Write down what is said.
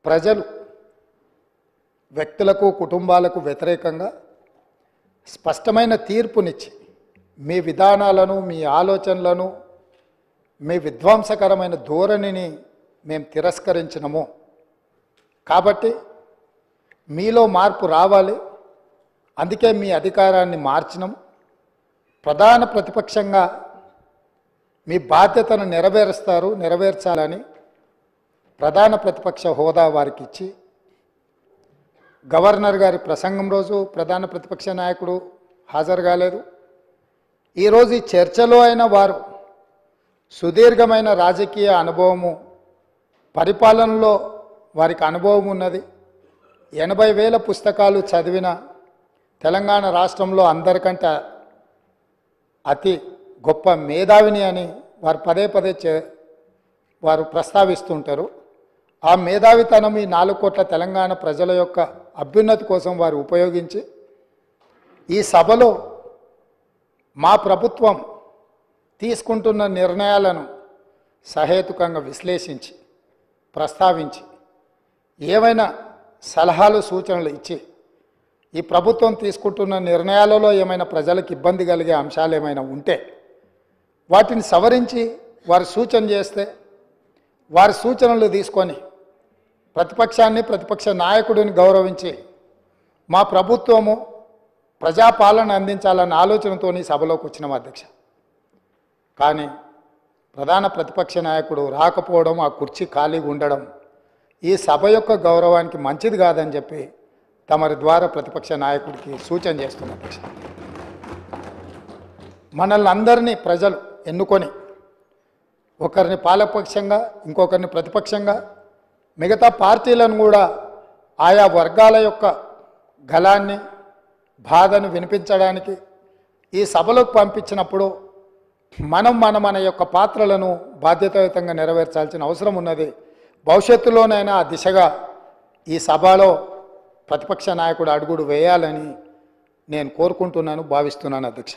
ప్రజలు వ్యక్తులకు కుటుంబాలకు వ్యతిరేకంగా స్పష్టమైన తీర్పునిచ్చి మీ విధానాలను మీ ఆలోచనలను మీ విధ్వంసకరమైన ధోరణిని మేము తిరస్కరించినము కాబట్టి మీలో మార్పు రావాలి అందుకే మీ అధికారాన్ని మార్చినాము ప్రధాన ప్రతిపక్షంగా మీ బాధ్యతను నెరవేర్చాలని ప్రధాన ప్రతిపక్ష హోదా వారికి ఇచ్చి గవర్నర్ గారి ప్రసంగం రోజు ప్రధాన ప్రతిపక్ష నాయకుడు హాజరు కాలేదు ఈరోజు ఈ చర్చలో అయిన వారు సుదీర్ఘమైన రాజకీయ అనుభవము పరిపాలనలో వారికి అనుభవం ఉన్నది 80,000 పుస్తకాలు చదివిన తెలంగాణ రాష్ట్రంలో అందరికంటే అతి గొప్ప మేధావిని అని వారు పదే వారు ప్రస్తావిస్తుంటారు ఆ మేధావితనం ఈ 4 కోట్ల తెలంగాణ ప్రజల యొక్క అభ్యున్నతి కోసం వారు ఉపయోగించి ఈ సభలో మా ప్రభుత్వం తీసుకుంటున్న నిర్ణయాలను సహేతుకంగా విశ్లేషించి ప్రస్తావించి ఏమైనా సలహాలు సూచనలు ఇచ్చి ఈ ప్రభుత్వం తీసుకుంటున్న నిర్ణయాలలో ఏమైనా ప్రజలకు ఇబ్బంది కలిగే అంశాలు ఏమైనా ఉంటే వాటిని సవరించి వారు సూచన చేస్తే వారి సూచనలు తీసుకొని ప్రతిపక్షాన్ని ప్రతిపక్ష నాయకుడిని గౌరవించి మా ప్రభుత్వము ప్రజాపాలన అందించాలన్న ఆలోచనతో సభలోకి వచ్చినాం అధ్యక్ష కానీ ప్రధాన ప్రతిపక్ష నాయకుడు రాకపోవడం ఆ కుర్చీ ఖాళీగా ఉండడం ఈ సభ యొక్క గౌరవానికి మంచిది కాదని చెప్పి తమరి ద్వారా ప్రతిపక్ష నాయకుడికి సూచన చేస్తున్న అధ్యక్ష మనల్ని అందరినీ ప్రజలు ఎన్నుకొని ఒకరిని పాలకపక్షంగా ఇంకొకరిని ప్రతిపక్షంగా మిగతా పార్టీలను కూడా ఆయా వర్గాల యొక్క గళాన్ని బాధను వినిపించడానికి ఈ సభలోకి పంపించినప్పుడు మన యొక్క పాత్రలను బాధ్యతాయుతంగా నెరవేర్చాల్సిన అవసరం ఉన్నది భవిష్యత్తులోనైనా ఆ దిశగా ఈ సభలో ప్రతిపక్ష నాయకుడు అడుగుడు వేయాలని నేను కోరుకుంటున్నాను భావిస్తున్నాను అధ్యక్ష